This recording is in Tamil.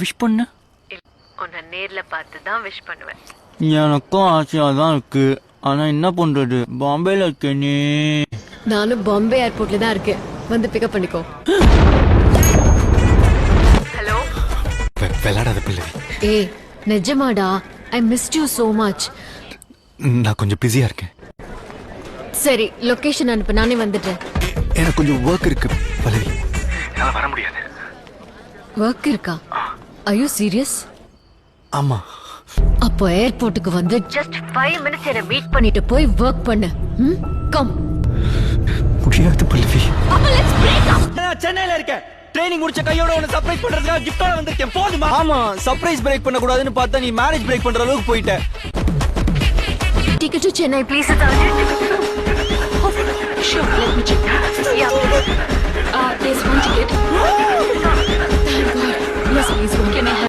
விஷ் பண்ண உன்னை நேர்ல பார்த்து தான் விஷ் பண்ணுவேன். எனக்கும் ஆசையாக தான் இருக்கு. ஆனால் என்ன பண்ணுறது, பாம்பேல இருக்கேனே. நானும் பாம்பே ஏர்போர்ட்ல தான் இருக்கேன், வந்து பிக்கப் பண்ணிக்கோ. ஹலோ, விளையாடாத பிள்ளை. ஏய் நிஜமாடா, I missed you so much. நான் கொஞ்சம் பிஸியா இருக்கேன். சரி லொகேஷன் அனுப்பு, நானே வந்துட்டேன். எனக்கு கொஞ்சம் ஒர்க் இருக்கு பல்லவி, என்னால வர முடியாது. ஒர்க் இருக்கா? Are you serious? ஆமா. அப்போ ஏர்போர்ட்டுக்கு வந்து ஜஸ்ட் 5 மினிட்ஸ் என்ன மீட் பண்ணிட்டு போய் ஒர்க் பண்ணு. கம். முடியாது பல்லவி. நான் சென்னையில இருக்கேன். ட்ரைனிங் முடிச்ச கையோட உன்னை சர்ப்ரைஸ் பண்றதுக்காக கிஃப்டோட வந்திருக்கேன். போதுமா? ஆமா, சர்ப்ரைஸ் பிரேக் பண்ண கூடாதுன்னு பார்த்தா நீ மேரேஜ் பிரேக் பண்ற அளவுக்கு போயிட்ட. Ticket to Chennai, please. It's urgent. Oh, sure, let me check. Yeah. There's one ticket. Thank God. Yes, please. Can